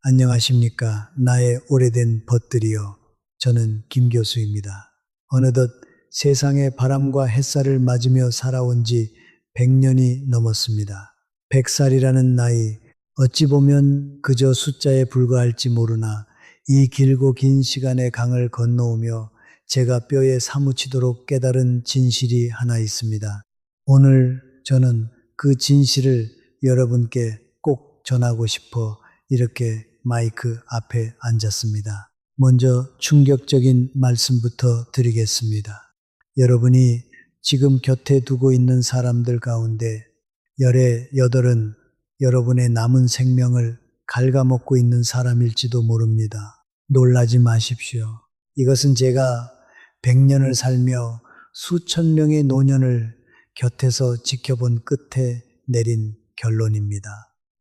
안녕하십니까. 나의 오래된 벗들이여. 저는 김 교수입니다. 어느덧 세상의 바람과 햇살을 맞으며 살아온 지 100년이 넘었습니다. 100살이라는 나이, 어찌 보면 그저 숫자에 불과할지 모르나 이 길고 긴 시간의 강을 건너오며 제가 뼈에 사무치도록 깨달은 진실이 하나 있습니다. 오늘 저는 그 진실을 여러분께 꼭 전하고 싶어 이렇게 마이크 앞에 앉았습니다. 먼저 충격적인 말씀부터 드리겠습니다. 여러분이 지금 곁에 두고 있는 사람들 가운데 열의 8은 여러분의 남은 생명을 갉아먹고 있는 사람일지도 모릅니다. 놀라지 마십시오. 이것은 제가 100년을 살며 수천 명의 노년을 곁에서 지켜본 끝에 내린 결론입니다.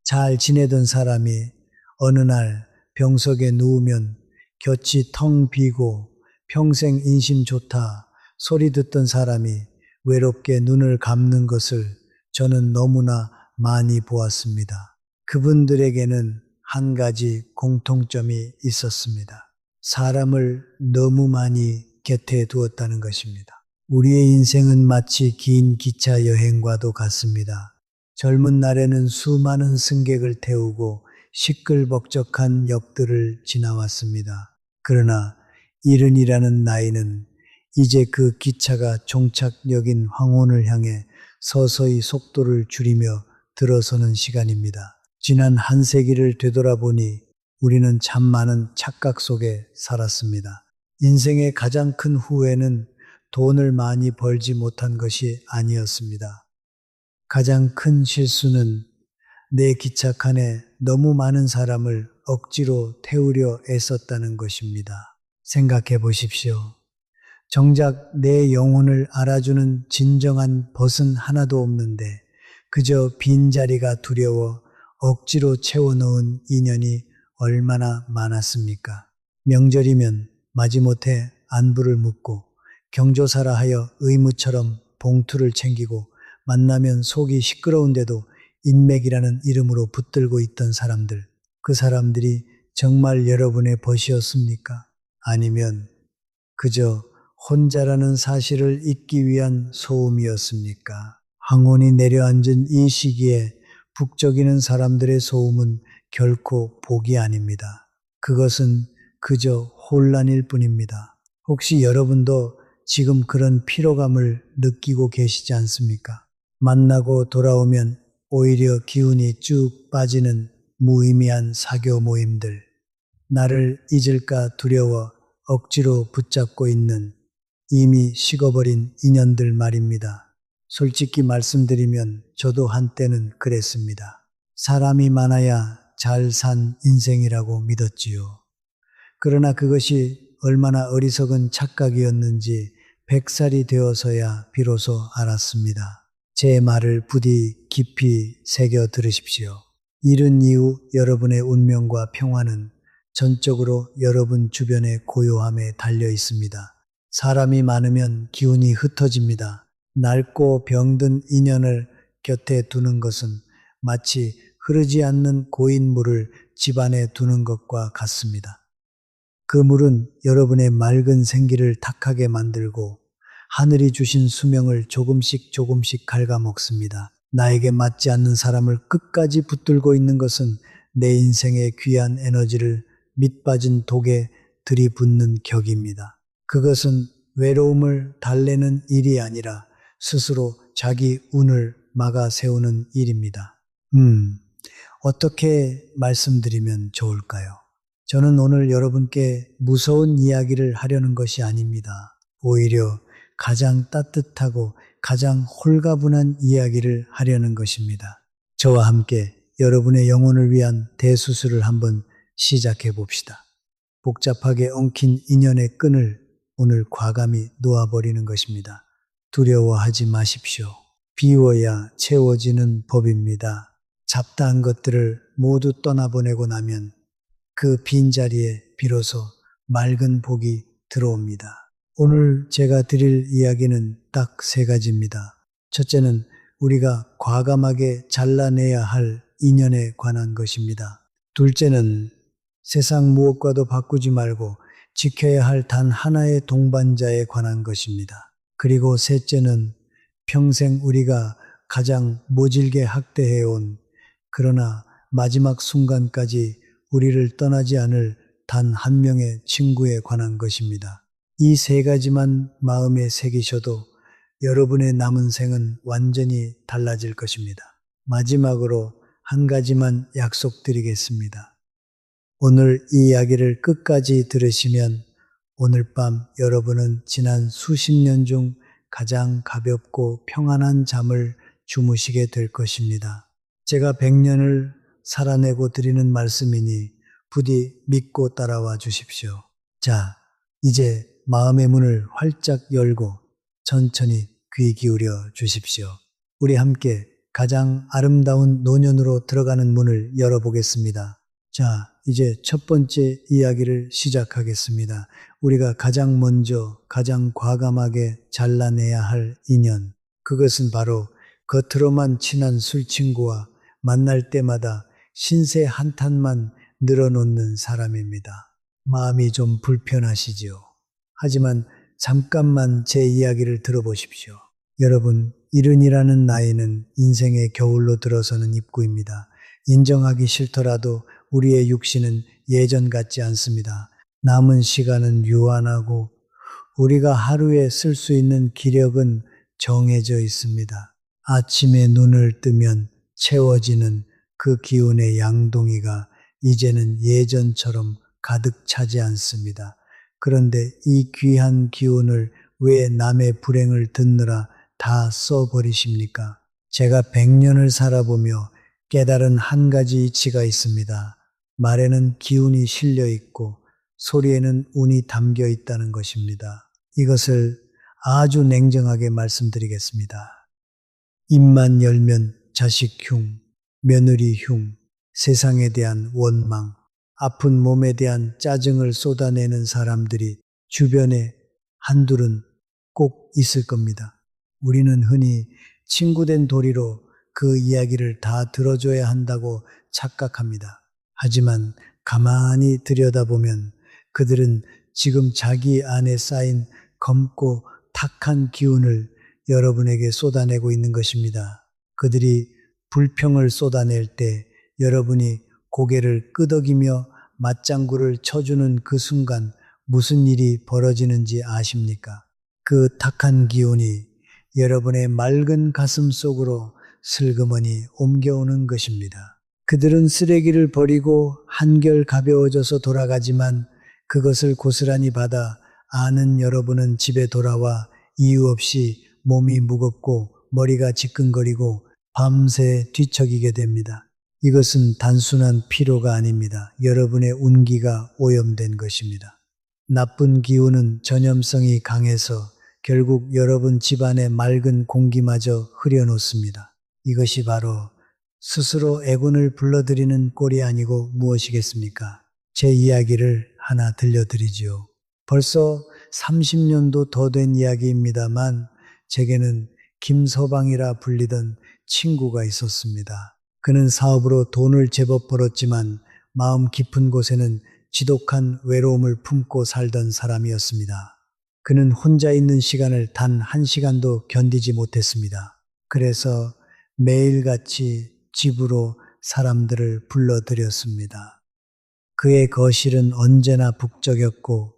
잘 지내던 사람이 어느 날 병석에 누우면 곁이 텅 비고 평생 인심 좋다 소리 듣던 사람이 외롭게 눈을 감는 것을 저는 너무나 많이 보았습니다. 그분들에게는 한 가지 공통점이 있었습니다. 사람을 너무 많이 곁에 두었다는 것입니다. 우리의 인생은 마치 긴 기차 여행과도 같습니다. 젊은 날에는 수많은 승객을 태우고 시끌벅적한 역들을 지나왔습니다. 그러나 70이라는 나이는 이제 그 기차가 종착역인 황혼을 향해 서서히 속도를 줄이며 들어서는 시간입니다. 지난 한 세기를 되돌아보니 우리는 참 많은 착각 속에 살았습니다. 인생의 가장 큰 후회는 돈을 많이 벌지 못한 것이 아니었습니다. 가장 큰 실수는 내 기착칸에 너무 많은 사람을 억지로 태우려 애썼다는 것입니다. 생각해 보십시오. 정작 내 영혼을 알아주는 진정한 벗은 하나도 없는데 그저 빈자리가 두려워 억지로 채워넣은 인연이 얼마나 많았습니까? 명절이면 마지못해 안부를 묻고 경조사라 하여 의무처럼 봉투를 챙기고 만나면 속이 시끄러운데도 인맥이라는 이름으로 붙들고 있던 사람들, 그 사람들이 정말 여러분의 벗이었습니까? 아니면 그저 혼자라는 사실을 잊기 위한 소음이었습니까? 황혼이 내려앉은 이 시기에 북적이는 사람들의 소음은 결코 복이 아닙니다. 그것은 그저 혼란일 뿐입니다. 혹시 여러분도 지금 그런 피로감을 느끼고 계시지 않습니까? 만나고 돌아오면 오히려 기운이 쭉 빠지는 무의미한 사교 모임들, 나를 잊을까 두려워 억지로 붙잡고 있는 이미 식어버린 인연들 말입니다. 솔직히 말씀드리면 저도 한때는 그랬습니다. 사람이 많아야 잘 산 인생이라고 믿었지요. 그러나 그것이 얼마나 어리석은 착각이었는지 100살이 되어서야 비로소 알았습니다. 제 말을 부디 깊이 새겨 들으십시오. 이른 이후 여러분의 운명과 평화는 전적으로 여러분 주변의 고요함에 달려 있습니다. 사람이 많으면 기운이 흩어집니다. 낡고 병든 인연을 곁에 두는 것은 마치 흐르지 않는 고인 물을 집안에 두는 것과 같습니다. 그 물은 여러분의 맑은 생기를 탁하게 만들고 하늘이 주신 수명을 조금씩 갉아먹습니다. 나에게 맞지 않는 사람을 끝까지 붙들고 있는 것은 내 인생의 귀한 에너지를 밑빠진 독에 들이붓는 격입니다. 그것은 외로움을 달래는 일이 아니라 스스로 자기 운을 막아 세우는 일입니다. 어떻게 말씀드리면 좋을까요? 저는 오늘 여러분께 무서운 이야기를 하려는 것이 아닙니다. 오히려 가장 따뜻하고 가장 홀가분한 이야기를 하려는 것입니다. 저와 함께 여러분의 영혼을 위한 대수술을 한번 시작해 봅시다. 복잡하게 엉킨 인연의 끈을 오늘 과감히 놓아버리는 것입니다. 두려워하지 마십시오. 비워야 채워지는 법입니다. 잡다한 것들을 모두 떠나보내고 나면 그 빈자리에 비로소 맑은 복이 들어옵니다. 오늘 제가 드릴 이야기는 딱 3가지입니다. 첫째는 우리가 과감하게 잘라내야 할 인연에 관한 것입니다. 둘째는 세상 무엇과도 바꾸지 말고 지켜야 할 단 하나의 동반자에 관한 것입니다. 그리고 셋째는 평생 우리가 가장 모질게 학대해온 그러나 마지막 순간까지 우리를 떠나지 않을 단 한 명의 친구에 관한 것입니다. 이 세 가지만 마음에 새기셔도 여러분의 남은 생은 완전히 달라질 것입니다. 마지막으로 한 가지만 약속드리겠습니다. 오늘 이 이야기를 끝까지 들으시면 오늘 밤 여러분은 지난 수십 년 중 가장 가볍고 평안한 잠을 주무시게 될 것입니다. 제가 100년을 살아내고 드리는 말씀이니 부디 믿고 따라와 주십시오. 자, 이제 마음의 문을 활짝 열고 천천히 귀 기울여 주십시오. 우리 함께 가장 아름다운 노년으로 들어가는 문을 열어보겠습니다. 자, 이제 첫 번째 이야기를 시작하겠습니다. 우리가 가장 먼저 가장 과감하게 잘라내야 할 인연. 그것은 바로 겉으로만 친한 술친구와 만날 때마다 신세 한탄만 늘어놓는 사람입니다. 마음이 좀 불편하시지요. 하지만 잠깐만 제 이야기를 들어보십시오. 여러분, 70이라는 나이는 인생의 겨울로 들어서는 입구입니다. 인정하기 싫더라도 우리의 육신은 예전 같지 않습니다. 남은 시간은 유한하고 우리가 하루에 쓸 수 있는 기력은 정해져 있습니다. 아침에 눈을 뜨면 채워지는 그 기운의 양동이가 이제는 예전처럼 가득 차지 않습니다. 그런데 이 귀한 기운을 왜 남의 불행을 듣느라 다 써버리십니까? 제가 100년을 살아보며 깨달은 한 가지 이치가 있습니다. 말에는 기운이 실려 있고 소리에는 운이 담겨 있다는 것입니다. 이것을 아주 냉정하게 말씀드리겠습니다. 입만 열면 자식 흉, 며느리 흉, 세상에 대한 원망, 아픈 몸에 대한 짜증을 쏟아내는 사람들이 주변에 한둘은 꼭 있을 겁니다. 우리는 흔히 친구된 도리로 그 이야기를 다 들어줘야 한다고 착각합니다. 하지만 가만히 들여다보면 그들은 지금 자기 안에 쌓인 검고 탁한 기운을 여러분에게 쏟아내고 있는 것입니다. 그들이 불평을 쏟아낼 때 여러분이 고개를 끄덕이며 맞장구를 쳐주는 그 순간 무슨 일이 벌어지는지 아십니까? 그 탁한 기운이 여러분의 맑은 가슴 속으로 슬그머니 옮겨오는 것입니다. 그들은 쓰레기를 버리고 한결 가벼워져서 돌아가지만 그것을 고스란히 받아 아는 여러분은 집에 돌아와 이유 없이 몸이 무겁고 머리가 지끈거리고 밤새 뒤척이게 됩니다. 이것은 단순한 피로가 아닙니다. 여러분의 운기가 오염된 것입니다. 나쁜 기운은 전염성이 강해서 결국 여러분 집안의 맑은 공기마저 흐려놓습니다. 이것이 바로 스스로 애군을 불러들이는 꼴이 아니고 무엇이겠습니까? 제 이야기를 하나 들려드리지요. 벌써 30년도 더 된 이야기입니다만 제게는 김서방이라 불리던 친구가 있었습니다. 그는 사업으로 돈을 제법 벌었지만 마음 깊은 곳에는 지독한 외로움을 품고 살던 사람이었습니다. 그는 혼자 있는 시간을 단 1시간도 견디지 못했습니다. 그래서 매일같이 집으로 사람들을 불러들였습니다. 그의 거실은 언제나 북적였고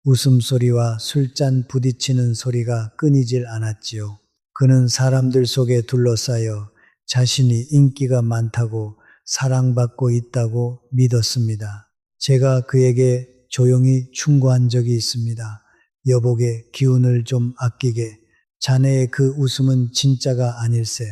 웃음소리와 술잔 부딪히는 소리가 끊이질 않았지요. 그는 사람들 속에 둘러싸여 자신이 인기가 많다고 사랑받고 있다고 믿었습니다. 제가 그에게 조용히 충고한 적이 있습니다. 여복의 기운을 좀 아끼게. 자네의 그 웃음은 진짜가 아닐세.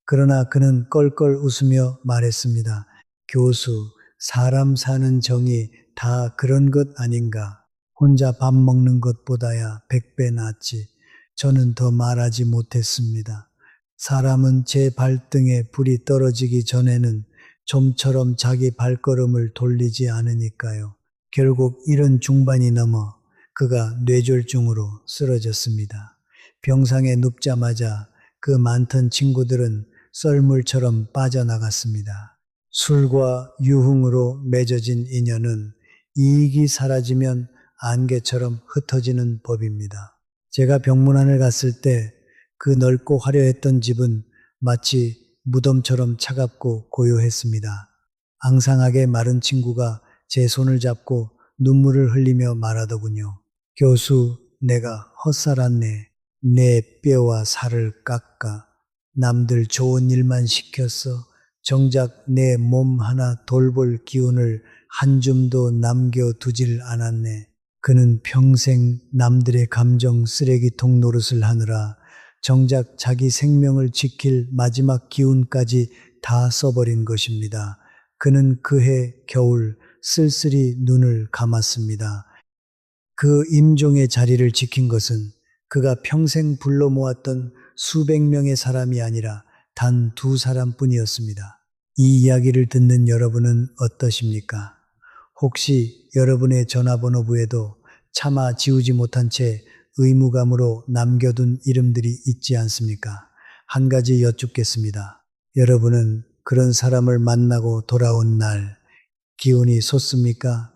그러나 그는 껄껄 웃으며 말했습니다. 교수, 사람 사는 정이 다 그런 것 아닌가. 혼자 밥 먹는 것보다야 100배 낫지. 저는 더 말하지 못했습니다. 사람은 제 발등에 불이 떨어지기 전에는 좀처럼 자기 발걸음을 돌리지 않으니까요. 결국 이런 중반이 넘어 그가 뇌졸중으로 쓰러졌습니다. 병상에 눕자마자 그 많던 친구들은 썰물처럼 빠져나갔습니다. 술과 유흥으로 맺어진 인연은 이익이 사라지면 안개처럼 흩어지는 법입니다. 제가 병문안을 갔을 때 그 넓고 화려했던 집은 마치 무덤처럼 차갑고 고요했습니다. 앙상하게 마른 친구가 제 손을 잡고 눈물을 흘리며 말하더군요. 교수, 내가 헛살았네. 내 뼈와 살을 깎아 남들 좋은 일만 시켰어. 정작 내 몸 하나 돌볼 기운을 한 줌도 남겨두질 않았네. 그는 평생 남들의 감정 쓰레기통 노릇을 하느라 정작 자기 생명을 지킬 마지막 기운까지 다 써버린 것입니다. 그는 그해 겨울 쓸쓸히 눈을 감았습니다. 그 임종의 자리를 지킨 것은 그가 평생 불러 모았던 수백 명의 사람이 아니라 단 두 사람뿐이었습니다. 이 이야기를 듣는 여러분은 어떠십니까? 혹시 여러분의 전화번호부에도 차마 지우지 못한 채 의무감으로 남겨둔 이름들이 있지 않습니까? 한 가지 여쭙겠습니다. 여러분은 그런 사람을 만나고 돌아온 날 기운이 솟습니까?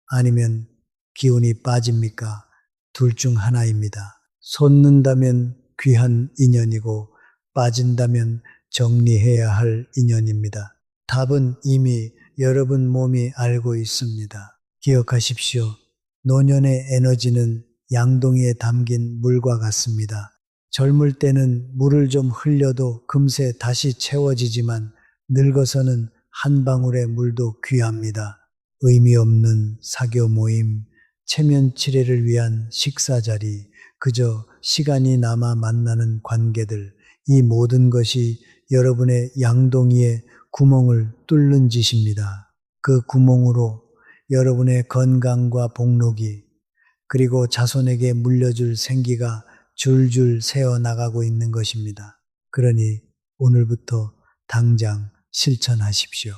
아니면 기운이 빠집니까? 둘 중 하나입니다. 솟는다면 귀한 인연이고 빠진다면 정리해야 할 인연입니다. 답은 이미 여러분 몸이 알고 있습니다. 기억하십시오. 노년의 에너지는 양동이에 담긴 물과 같습니다. 젊을 때는 물을 좀 흘려도 금세 다시 채워지지만 늙어서는 한 방울의 물도 귀합니다. 의미 없는 사교 모임, 체면 치레를 위한 식사 자리, 그저 시간이 남아 만나는 관계들, 이 모든 것이 여러분의 양동이에 구멍을 뚫는 짓입니다. 그 구멍으로 여러분의 건강과 복록이 그리고 자손에게 물려줄 생기가 줄줄 새어 나가고 있는 것입니다. 그러니 오늘부터 당장 실천하십시오.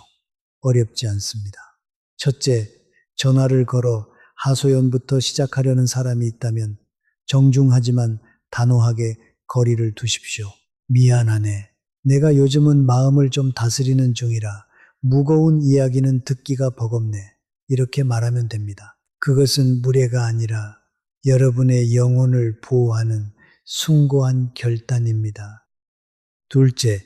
어렵지 않습니다. 첫째, 전화를 걸어 하소연부터 시작하려는 사람이 있다면 정중하지만 단호하게 거리를 두십시오. 미안하네. 내가 요즘은 마음을 좀 다스리는 중이라 무거운 이야기는 듣기가 버겁네. 이렇게 말하면 됩니다. 그것은 무례가 아니라 여러분의 영혼을 보호하는 숭고한 결단입니다. 둘째,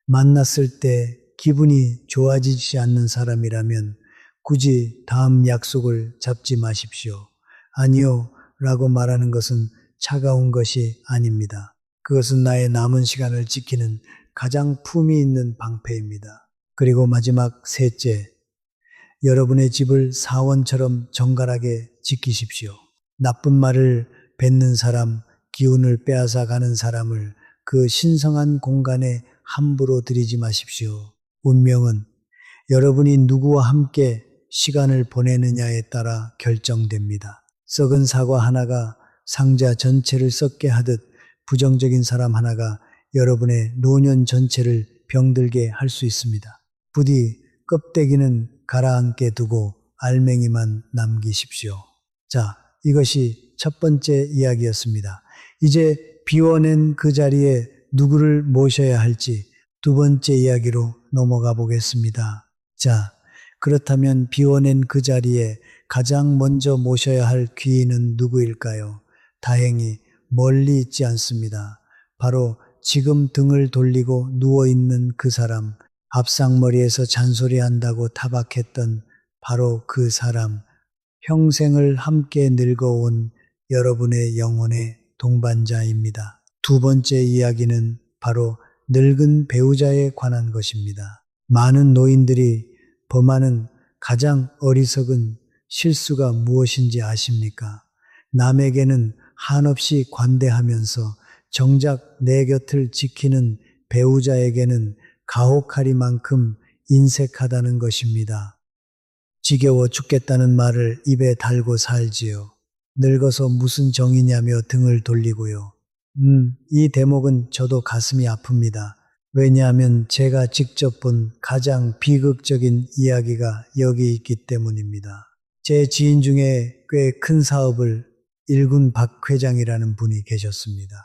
만났을 때 기분이 좋아지지 않는 사람이라면 굳이 다음 약속을 잡지 마십시오. 아니요 라고 말하는 것은 차가운 것이 아닙니다. 그것은 나의 남은 시간을 지키는 가장 품위 있는 방패입니다. 그리고 마지막 셋째, 여러분의 집을 사원처럼 정갈하게 지키십시오. 나쁜 말을 뱉는 사람, 기운을 빼앗아 가는 사람을 그 신성한 공간에 함부로 들이지 마십시오. 운명은 여러분이 누구와 함께 시간을 보내느냐에 따라 결정됩니다. 썩은 사과 하나가 상자 전체를 썩게 하듯 부정적인 사람 하나가 여러분의 노년 전체를 병들게 할 수 있습니다. 부디 껍데기는 가라앉게 두고 알맹이만 남기십시오. 자, 이것이 첫 번째 이야기였습니다. 이제 비워낸 그 자리에 누구를 모셔야 할지 두 번째 이야기로 넘어가 보겠습니다. 자, 그렇다면 비워낸 그 자리에 가장 먼저 모셔야 할 귀인은 누구일까요? 다행히 멀리 있지 않습니다. 바로 지금 등을 돌리고 누워있는 그 사람, 밥상머리에서 잔소리한다고 타박했던 바로 그 사람, 평생을 함께 늙어온 여러분의 영혼의 동반자입니다. 두 번째 이야기는 바로 늙은 배우자에 관한 것입니다. 많은 노인들이 범하는 가장 어리석은 실수가 무엇인지 아십니까? 남에게는 한없이 관대하면서 정작 내 곁을 지키는 배우자에게는 가혹하리만큼 인색하다는 것입니다. 지겨워 죽겠다는 말을 입에 달고 살지요. 늙어서 무슨 정이냐며 등을 돌리고요. 이 대목은 저도 가슴이 아픕니다. 왜냐하면 제가 직접 본 가장 비극적인 이야기가 여기 있기 때문입니다. 제 지인 중에 꽤 큰 사업을 일군 박 회장이라는 분이 계셨습니다.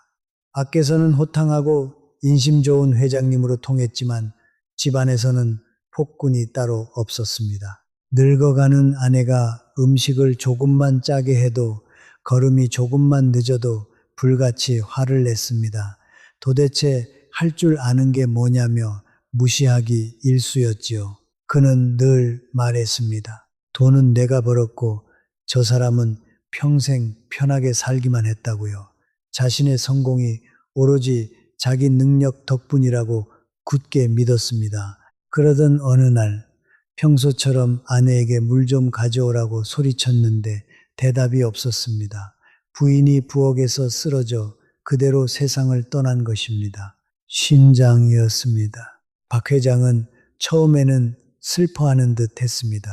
밖에서는 호탕하고 인심 좋은 회장님으로 통했지만 집안에서는 폭군이 따로 없었습니다. 늙어가는 아내가 음식을 조금만 짜게 해도 걸음이 조금만 늦어도 불같이 화를 냈습니다. 도대체 할 줄 아는 게 뭐냐며 무시하기 일쑤였지요. 그는 늘 말했습니다. 돈은 내가 벌었고 저 사람은 평생 편하게 살기만 했다고요. 자신의 성공이 오로지 자기 능력 덕분이라고 굳게 믿었습니다. 그러던 어느 날 평소처럼 아내에게 물 좀 가져오라고 소리쳤는데 대답이 없었습니다. 부인이 부엌에서 쓰러져 그대로 세상을 떠난 것입니다. 신장이었습니다. 박 회장은 처음에는 슬퍼하는 듯 했습니다.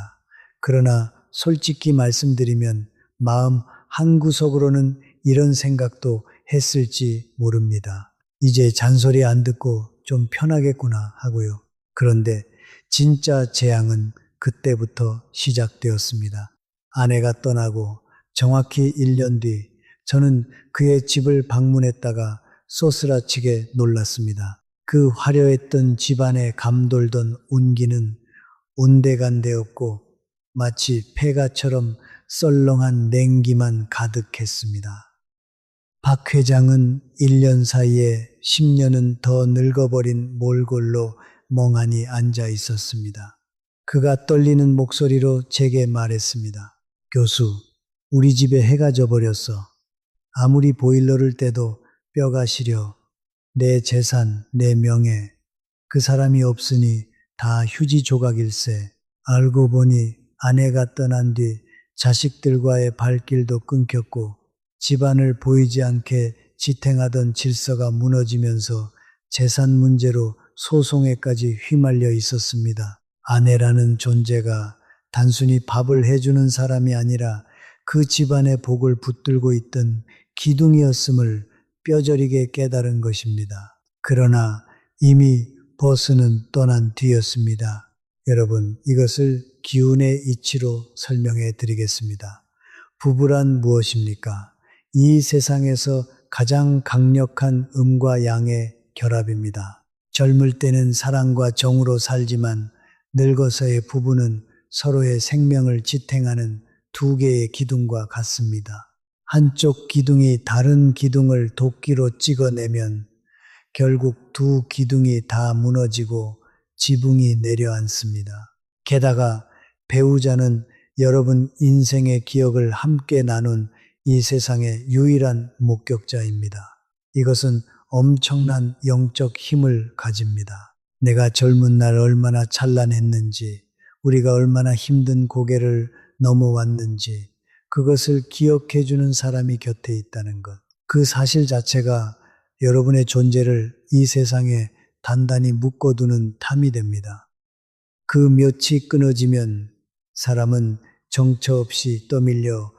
그러나 솔직히 말씀드리면 마음 한구석으로는 이런 생각도 했을지 모릅니다. 이제 잔소리 안 듣고 좀 편하겠구나 하고요. 그런데 진짜 재앙은 그때부터 시작되었습니다. 아내가 떠나고 정확히 1년 뒤 저는 그의 집을 방문했다가 쏘스라치게 놀랐습니다. 그 화려했던 집안에 감돌던 온기는 온데간데없고 마치 폐가처럼 썰렁한 냉기만 가득했습니다. 박 회장은 1년 사이에 10년은 더 늙어버린 몰골로 멍하니 앉아 있었습니다. 그가 떨리는 목소리로 제게 말했습니다. 교수, 우리 집에 해가 져버렸어. 아무리 보일러를 떼도 뼈가 시려. 내 재산, 내 명예, 그 사람이 없으니 다 휴지 조각일세. 알고 보니 아내가 떠난 뒤 자식들과의 발길도 끊겼고 집안을 보이지 않게 지탱하던 질서가 무너지면서 재산 문제로 소송에까지 휘말려 있었습니다. 아내라는 존재가 단순히 밥을 해주는 사람이 아니라 그 집안의 복을 붙들고 있던 기둥이었음을 뼈저리게 깨달은 것입니다. 그러나 이미 버스는 떠난 뒤였습니다. 여러분, 이것을 기운의 이치로 설명해 드리겠습니다. 부부란 무엇입니까? 이 세상에서 가장 강력한 음과 양의 결합입니다. 젊을 때는 사랑과 정으로 살지만 늙어서의 부부는 서로의 생명을 지탱하는 두 개의 기둥과 같습니다. 한쪽 기둥이 다른 기둥을 도끼로 찍어내면 결국 두 기둥이 다 무너지고 지붕이 내려앉습니다. 게다가 배우자는 여러분 인생의 기억을 함께 나눈 이 세상의 유일한 목격자입니다. 이것은 엄청난 영적 힘을 가집니다. 내가 젊은 날 얼마나 찬란했는지, 우리가 얼마나 힘든 고개를 넘어왔는지, 그것을 기억해 주는 사람이 곁에 있다는 것. 그 사실 자체가 여러분의 존재를 이 세상에 단단히 묶어두는 탐이 됩니다. 그 몇이 끊어지면 사람은 정처 없이 떠밀려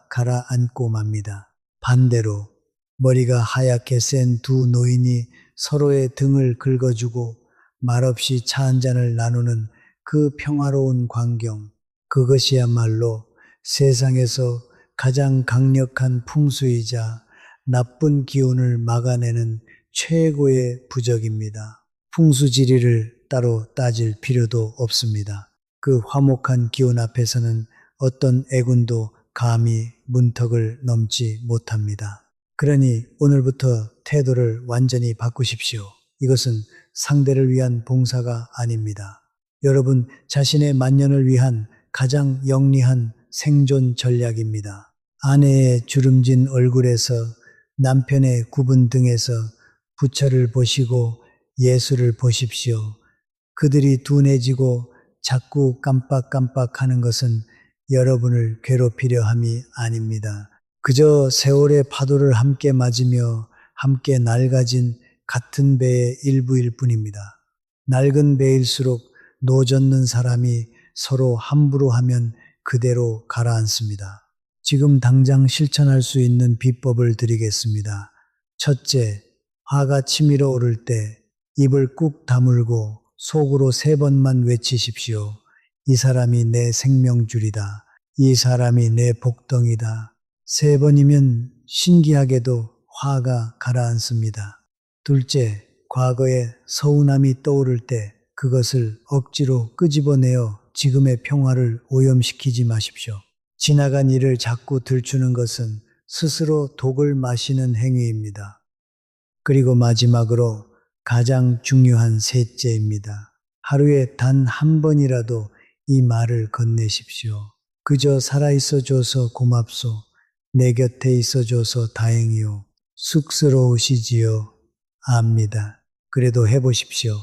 가라앉고 맙니다. 반대로 머리가 하얗게 센 두 노인이 서로의 등을 긁어주고 말없이 차 한 잔을 나누는 그 평화로운 광경, 그것이야말로 세상에서 가장 강력한 풍수이자 나쁜 기운을 막아내는 최고의 부적입니다. 풍수지리를 따로 따질 필요도 없습니다. 그 화목한 기운 앞에서는 어떤 애군도 감히 문턱을 넘지 못합니다. 그러니 오늘부터 태도를 완전히 바꾸십시오. 이것은 상대를 위한 봉사가 아닙니다. 여러분 자신의 만년을 위한 가장 영리한 생존 전략입니다. 아내의 주름진 얼굴에서 남편의 굽은 등에서 부처를 보시고 예수를 보십시오. 그들이 둔해지고 자꾸 깜빡깜빡하는 것은 여러분을 괴롭히려 함이 아닙니다. 그저 세월의 파도를 함께 맞으며 함께 낡아진 같은 배의 일부일 뿐입니다. 낡은 배일수록 노젓는 사람이 서로 함부로 하면 그대로 가라앉습니다. 지금 당장 실천할 수 있는 비법을 드리겠습니다. 첫째, 화가 치밀어 오를 때 입을 꾹 다물고 속으로 3번만 외치십시오. 이 사람이 내 생명줄이다. 이 사람이 내 복덩이다. 3번이면 신기하게도 화가 가라앉습니다. 둘째, 과거의 서운함이 떠오를 때 그것을 억지로 끄집어내어 지금의 평화를 오염시키지 마십시오. 지나간 일을 자꾸 들추는 것은 스스로 독을 마시는 행위입니다. 그리고 마지막으로 가장 중요한 셋째입니다. 하루에 단 한 번이라도 이 말을 건네십시오. 그저 살아있어 줘서 고맙소. 내 곁에 있어 줘서 다행이요. 쑥스러우시지요. 압니다. 그래도 해보십시오.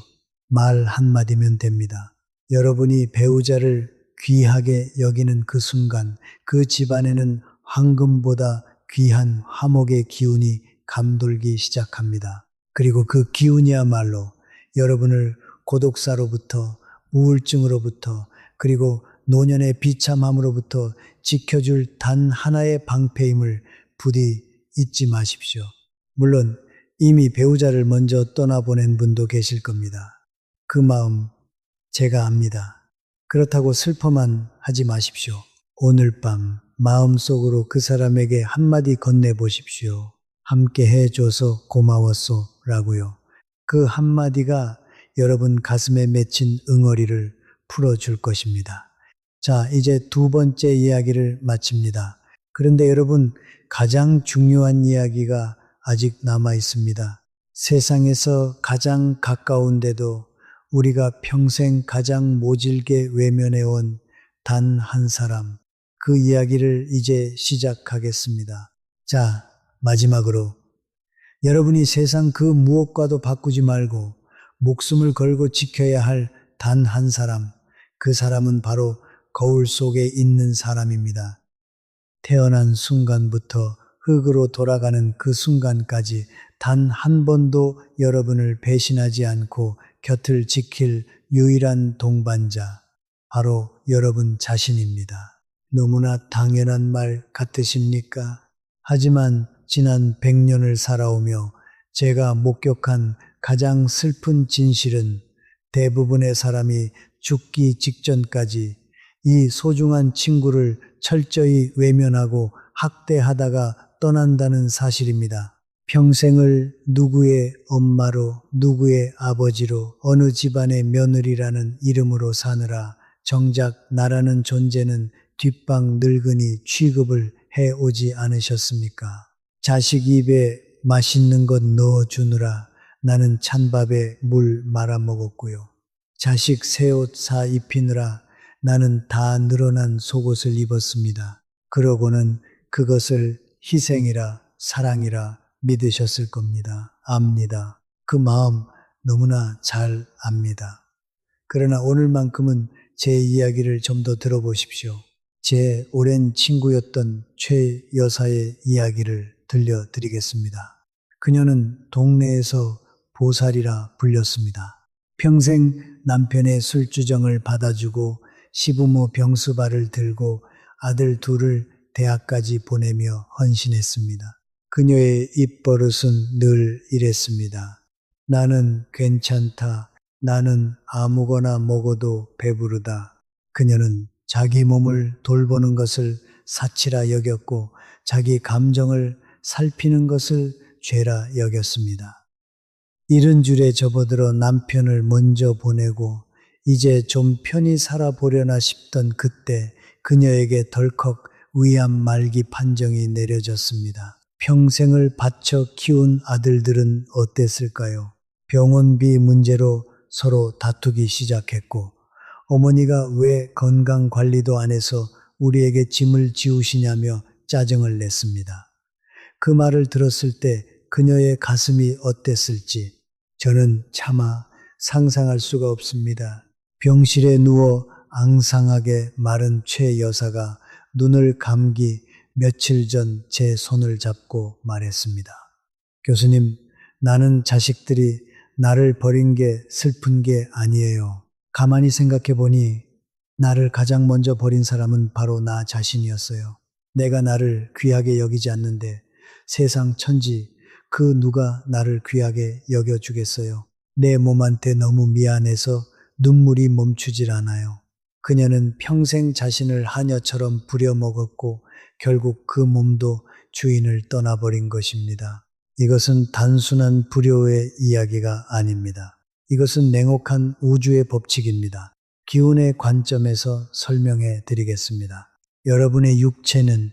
말 한마디면 됩니다. 여러분이 배우자를 귀하게 여기는 그 순간 그 집안에는 황금보다 귀한 화목의 기운이 감돌기 시작합니다. 그리고 그 기운이야말로 여러분을 고독사로부터 우울증으로부터 그리고 노년의 비참함으로부터 지켜줄 단 하나의 방패임을 부디 잊지 마십시오. 물론 이미 배우자를 먼저 떠나보낸 분도 계실 겁니다. 그 마음 제가 압니다. 그렇다고 슬퍼만 하지 마십시오. 오늘 밤 마음속으로 그 사람에게 한마디 건네보십시오. 함께 해줘서 고마웠소 라고요. 그 한마디가 여러분 가슴에 맺힌 응어리를 풀어줄 것입니다. 자, 이제 두 번째 이야기를 마칩니다. 그런데 여러분, 가장 중요한 이야기가 아직 남아 있습니다. 세상에서 가장 가까운데도 우리가 평생 가장 모질게 외면해온 단 한 사람, 그 이야기를 이제 시작하겠습니다. 자, 마지막으로 여러분이 세상 그 무엇과도 바꾸지 말고 목숨을 걸고 지켜야 할 단 한 사람, 그 사람은 바로 거울 속에 있는 사람입니다. 태어난 순간부터 흙으로 돌아가는 그 순간까지 단 한 번도 여러분을 배신하지 않고 곁을 지킬 유일한 동반자, 바로 여러분 자신입니다. 너무나 당연한 말 같으십니까? 하지만 지난 100년을 살아오며 제가 목격한 가장 슬픈 진실은 대부분의 사람이 죽기 직전까지 이 소중한 친구를 철저히 외면하고 학대하다가 떠난다는 사실입니다. 평생을 누구의 엄마로, 누구의 아버지로, 어느 집안의 며느리라는 이름으로 사느라 정작 나라는 존재는 뒷방 늙은이 취급을 해오지 않으셨습니까? 자식 입에 맛있는 것 넣어주느라 나는 찬밥에 물 말아먹었고요. 자식 새 옷 사 입히느라 나는 다 늘어난 속옷을 입었습니다. 그러고는 그것을 희생이라 사랑이라 믿으셨을 겁니다. 압니다. 그 마음 너무나 잘 압니다. 그러나 오늘만큼은 제 이야기를 좀 더 들어보십시오. 제 오랜 친구였던 최 여사의 이야기를 들려드리겠습니다. 그녀는 동네에서 보살이라 불렸습니다. 평생 남편의 술주정을 받아주고 시부모 병수발을 들고 아들 둘을 대학까지 보내며 헌신했습니다. 그녀의 입버릇은 늘 이랬습니다. 나는 괜찮다. 나는 아무거나 먹어도 배부르다. 그녀는 자기 몸을 돌보는 것을 사치라 여겼고 자기 감정을 살피는 것을 죄라 여겼습니다. 이른 줄에 접어들어 남편을 먼저 보내고 이제 좀 편히 살아보려나 싶던 그때 그녀에게 덜컥 위암 말기 판정이 내려졌습니다. 평생을 바쳐 키운 아들들은 어땠을까요? 병원비 문제로 서로 다투기 시작했고 어머니가 왜 건강 관리도 안 해서 우리에게 짐을 지우시냐며 짜증을 냈습니다. 그 말을 들었을 때 그녀의 가슴이 어땠을지 저는 차마 상상할 수가 없습니다. 병실에 누워 앙상하게 마른 최 여사가 눈을 감기 며칠 전 제 손을 잡고 말했습니다. 교수님, 나는 자식들이 나를 버린 게 슬픈 게 아니에요. 가만히 생각해 보니 나를 가장 먼저 버린 사람은 바로 나 자신이었어요. 내가 나를 귀하게 여기지 않는데 세상 천지 그 누가 나를 귀하게 여겨주겠어요. 내 몸한테 너무 미안해서 눈물이 멈추질 않아요. 그녀는 평생 자신을 하녀처럼 부려먹었고 결국 그 몸도 주인을 떠나버린 것입니다. 이것은 단순한 불효의 이야기가 아닙니다. 이것은 냉혹한 우주의 법칙입니다. 기운의 관점에서 설명해 드리겠습니다. 여러분의 육체는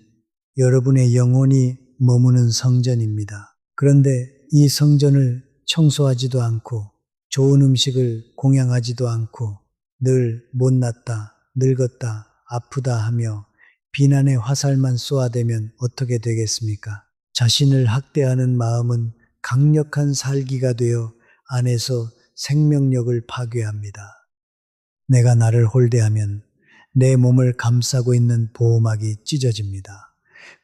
여러분의 영혼이 머무는 성전입니다. 그런데 이 성전을 청소하지도 않고 좋은 음식을 공양하지도 않고 늘 못났다, 늙었다, 아프다 하며 비난의 화살만 쏘아대면 어떻게 되겠습니까? 자신을 학대하는 마음은 강력한 살기가 되어 안에서 생명력을 파괴합니다. 내가 나를 홀대하면 내 몸을 감싸고 있는 보호막이 찢어집니다.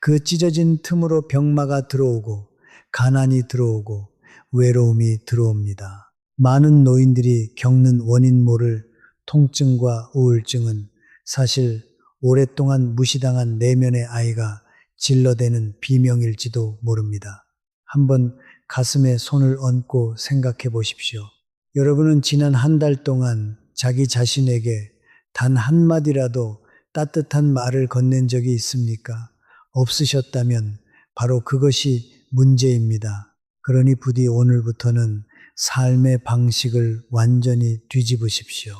그 찢어진 틈으로 병마가 들어오고 가난이 들어오고 외로움이 들어옵니다. 많은 노인들이 겪는 원인 모를 통증과 우울증은 사실 오랫동안 무시당한 내면의 아이가 질러대는 비명일지도 모릅니다. 한번 가슴에 손을 얹고 생각해 보십시오. 여러분은 지난 한 달 동안 자기 자신에게 단 한마디라도 따뜻한 말을 건넨 적이 있습니까? 없으셨다면 바로 그것이 문제입니다. 그러니 부디 오늘부터는 삶의 방식을 완전히 뒤집으십시오.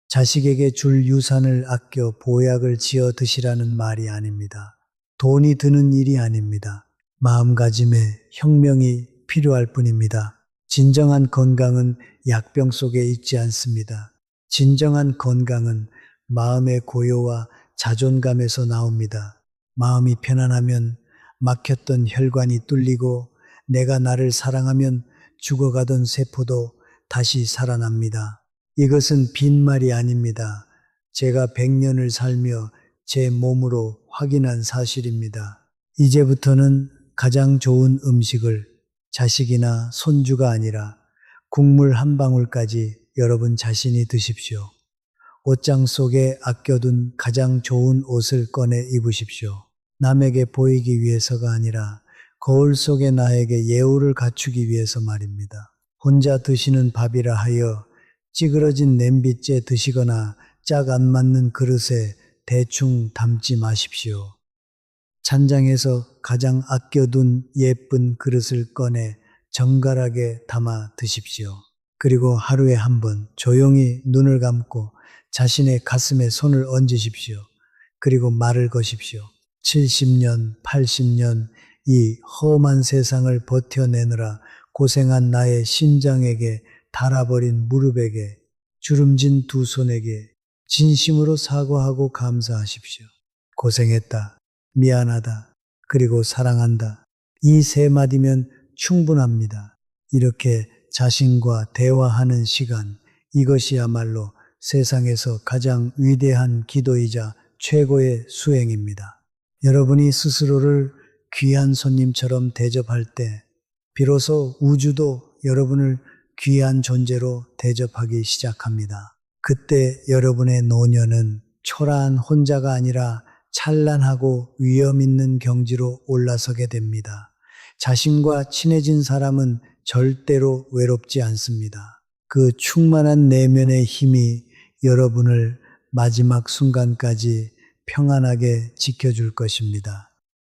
자식에게 줄 유산을 아껴 보약을 지어 드시라는 말이 아닙니다. 돈이 드는 일이 아닙니다. 마음가짐에 혁명이 필요할 뿐입니다. 진정한 건강은 약병 속에 있지 않습니다. 진정한 건강은 마음의 고요와 자존감에서 나옵니다. 마음이 편안하면 막혔던 혈관이 뚫리고 내가 나를 사랑하면 죽어가던 세포도 다시 살아납니다. 이것은 빈말이 아닙니다. 제가 100년을 살며 제 몸으로 확인한 사실입니다. 이제부터는 가장 좋은 음식을 자식이나 손주가 아니라 국물 한 방울까지 여러분 자신이 드십시오. 옷장 속에 아껴둔 가장 좋은 옷을 꺼내 입으십시오. 남에게 보이기 위해서가 아니라 거울 속의 나에게 예우를 갖추기 위해서 말입니다. 혼자 드시는 밥이라 하여 찌그러진 냄비째 드시거나 짝 안 맞는 그릇에 대충 담지 마십시오. 찬장에서 가장 아껴둔 예쁜 그릇을 꺼내 정갈하게 담아 드십시오. 그리고 하루에 한 번 조용히 눈을 감고 자신의 가슴에 손을 얹으십시오. 그리고 말을 거십시오. 70년, 80년 이 험한 세상을 버텨내느라 고생한 나의 심장에게 닳아버린 무릎에게 주름진 두 손에게 진심으로 사과하고 감사하십시오. 고생했다. 미안하다. 그리고 사랑한다. 이 세 마디면 충분합니다. 이렇게 자신과 대화하는 시간, 이것이야말로 세상에서 가장 위대한 기도이자 최고의 수행입니다. 여러분이 스스로를 귀한 손님처럼 대접할 때 비로소 우주도 여러분을 귀한 존재로 대접하기 시작합니다. 그때 여러분의 노년은 초라한 혼자가 아니라 찬란하고 위험 있는 경지로 올라서게 됩니다. 자신과 친해진 사람은 절대로 외롭지 않습니다. 그 충만한 내면의 힘이 여러분을 마지막 순간까지 평안하게 지켜줄 것입니다.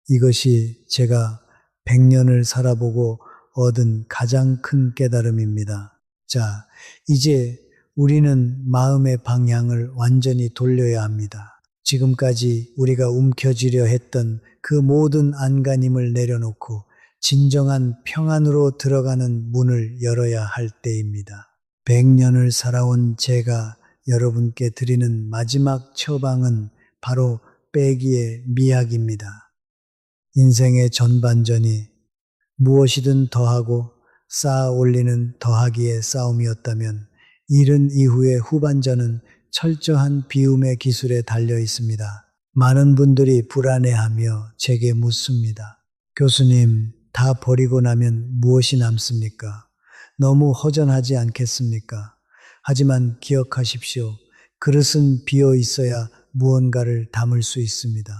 이것이 제가 100년을 살아보고 얻은 가장 큰 깨달음입니다. 자, 이제 우리는 마음의 방향을 완전히 돌려야 합니다. 지금까지 우리가 움켜쥐려 했던 그 모든 안간힘을 내려놓고 진정한 평안으로 들어가는 문을 열어야 할 때입니다. 100년을 살아온 제가 여러분께 드리는 마지막 처방은 바로 빼기의 미학입니다. 인생의 전반전이 무엇이든 더하고 쌓아 올리는 더하기의 싸움이었다면 이른 이후의 후반전은 철저한 비움의 기술에 달려 있습니다. 많은 분들이 불안해하며 제게 묻습니다. 교수님, 다 버리고 나면 무엇이 남습니까? 너무 허전하지 않겠습니까? 하지만 기억하십시오. 그릇은 비어 있어야 무언가를 담을 수 있습니다.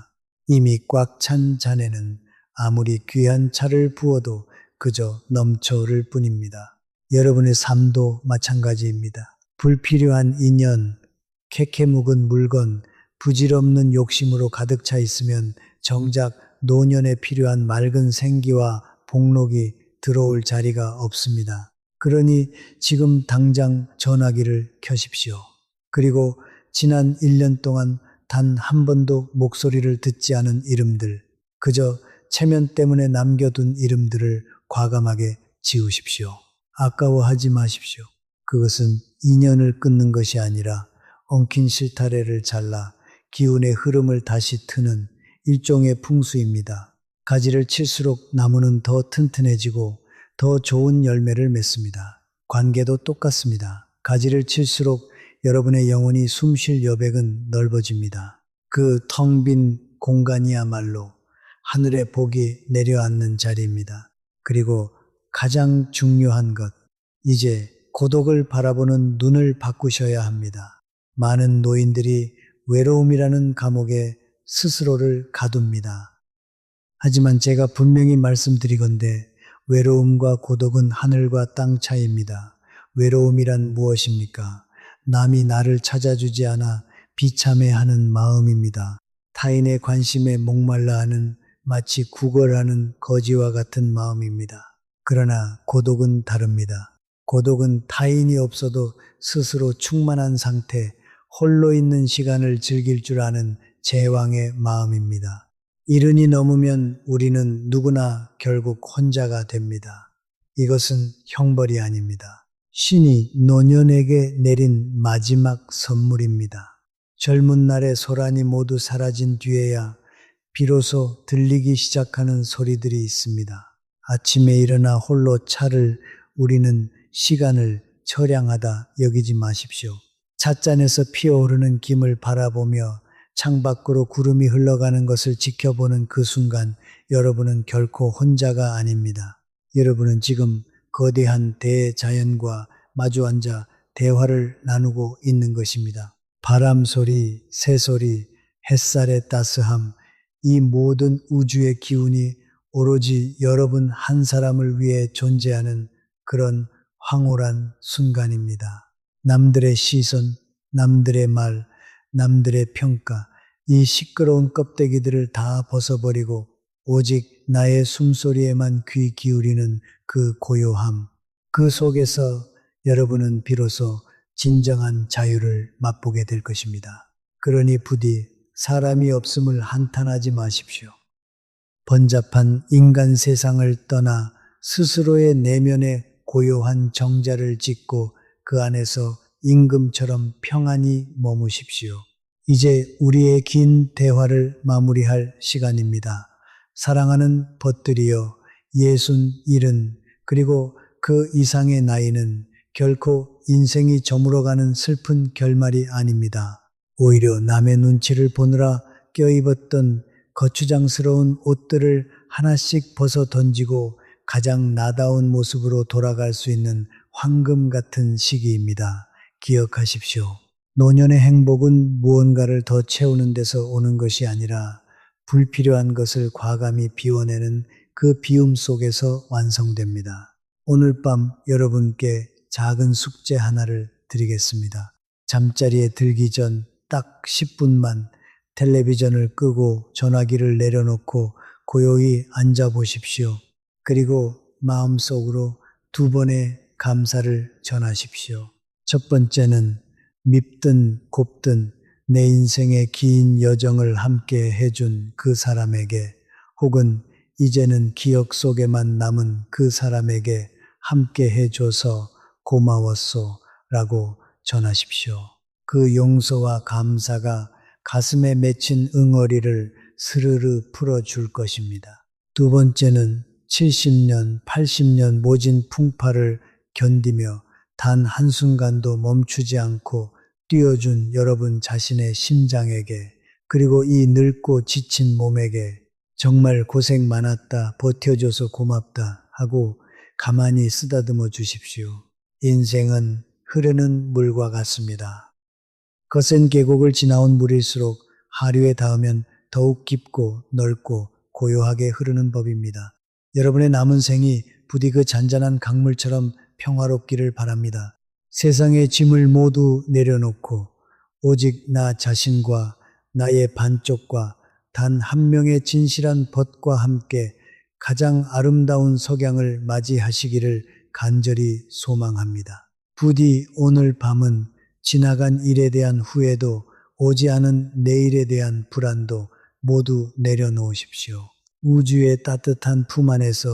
이미 꽉 찬 잔에는 아무리 귀한 차를 부어도 그저 넘쳐 흐를 뿐입니다. 여러분의 삶도 마찬가지입니다. 불필요한 인연, 캐캐 묵은 물건, 부질없는 욕심으로 가득 차 있으면 정작 노년에 필요한 맑은 생기와 복록이 들어올 자리가 없습니다. 그러니 지금 당장 전화기를 켜십시오. 그리고 지난 1년 동안 단 한 번도 목소리를 듣지 않은 이름들, 그저 체면 때문에 남겨둔 이름들을 과감하게 지우십시오. 아까워하지 마십시오. 그것은 인연을 끊는 것이 아니라 엉킨 실타래를 잘라 기운의 흐름을 다시 트는 일종의 풍수입니다. 가지를 칠수록 나무는 더 튼튼해지고 더 좋은 열매를 맺습니다. 관계도 똑같습니다. 가지를 칠수록 여러분의 영혼이 숨쉴 여백은 넓어집니다. 그 텅 빈 공간이야말로 하늘의 복이 내려앉는 자리입니다. 그리고 가장 중요한 것, 이제 고독을 바라보는 눈을 바꾸셔야 합니다. 많은 노인들이 외로움이라는 감옥에 스스로를 가둡니다. 하지만 제가 분명히 말씀드리건대 외로움과 고독은 하늘과 땅 차이입니다. 외로움이란 무엇입니까? 남이 나를 찾아주지 않아 비참해하는 마음입니다. 타인의 관심에 목말라 하는 마치 구걸하는 거지와 같은 마음입니다. 그러나 고독은 다릅니다. 고독은 타인이 없어도 스스로 충만한 상태, 홀로 있는 시간을 즐길 줄 아는 제왕의 마음입니다. 이른이 넘으면 우리는 누구나 결국 혼자가 됩니다. 이것은 형벌이 아닙니다. 신이 노년에게 내린 마지막 선물입니다. 젊은 날의 소란이 모두 사라진 뒤에야 비로소 들리기 시작하는 소리들이 있습니다. 아침에 일어나 홀로 차를 우리는 시간을 처량하다 여기지 마십시오. 찻잔에서 피어오르는 김을 바라보며 창밖으로 구름이 흘러가는 것을 지켜보는 그 순간 여러분은 결코 혼자가 아닙니다. 여러분은 지금 거대한 대자연과 마주 앉아 대화를 나누고 있는 것입니다. 바람 소리, 새 소리, 햇살의 따스함, 이 모든 우주의 기운이 오로지 여러분 한 사람을 위해 존재하는 그런 황홀한 순간입니다. 남들의 시선, 남들의 말, 남들의 평가, 이 시끄러운 껍데기들을 다 벗어버리고 오직 나의 숨소리에만 귀 기울이는 그 고요함, 그 속에서 여러분은 비로소 진정한 자유를 맛보게 될 것입니다. 그러니 부디 사람이 없음을 한탄하지 마십시오. 번잡한 인간 세상을 떠나 스스로의 내면에 고요한 정자를 짓고 그 안에서 임금처럼 평안히 머무십시오. 이제 우리의 긴 대화를 마무리할 시간입니다. 사랑하는 벗들이여, 67, 그리고 그 이상의 나이는 결코 인생이 저물어가는 슬픈 결말이 아닙니다. 오히려 남의 눈치를 보느라 껴입었던 거추장스러운 옷들을 하나씩 벗어 던지고 가장 나다운 모습으로 돌아갈 수 있는 황금 같은 시기입니다. 기억하십시오. 노년의 행복은 무언가를 더 채우는 데서 오는 것이 아니라 불필요한 것을 과감히 비워내는 그 비움 속에서 완성됩니다. 오늘 밤 여러분께 작은 숙제 하나를 드리겠습니다. 잠자리에 들기 전 딱 10분만 텔레비전을 끄고 전화기를 내려놓고 고요히 앉아 보십시오. 그리고 마음속으로 2번의 감사를 전하십시오. 첫 번째는 밉든 곱든 내 인생의 긴 여정을 함께 해준 그 사람에게, 혹은 이제는 기억 속에만 남은 그 사람에게 함께 해줘서 고마웠소 라고 전하십시오. 그 용서와 감사가 가슴에 맺힌 응어리를 스르르 풀어줄 것입니다. 두 번째는 70년, 80년 모진 풍파를 견디며 단 한순간도 멈추지 않고 뛰어준 여러분 자신의 심장에게, 그리고 이 늙고 지친 몸에게 정말 고생 많았다, 버텨줘서 고맙다 하고 가만히 쓰다듬어 주십시오. 인생은 흐르는 물과 같습니다. 거센 계곡을 지나온 물일수록 하류에 닿으면 더욱 깊고 넓고 고요하게 흐르는 법입니다. 여러분의 남은 생이 부디 그 잔잔한 강물처럼 평화롭기를 바랍니다. 세상의 짐을 모두 내려놓고 오직 나 자신과 나의 반쪽과 단 한 명의 진실한 벗과 함께 가장 아름다운 석양을 맞이하시기를 간절히 소망합니다. 부디 오늘 밤은 지나간 일에 대한 후회도 오지 않은 내일에 대한 불안도 모두 내려놓으십시오. 우주의 따뜻한 품 안에서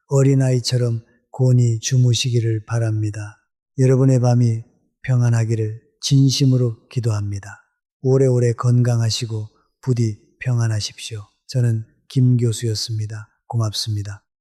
어린아이처럼 곤히 주무시기를 바랍니다. 여러분의 밤이 평안하기를 진심으로 기도합니다. 오래오래 건강하시고 부디 평안하십시오. 저는 김 교수였습니다. 고맙습니다.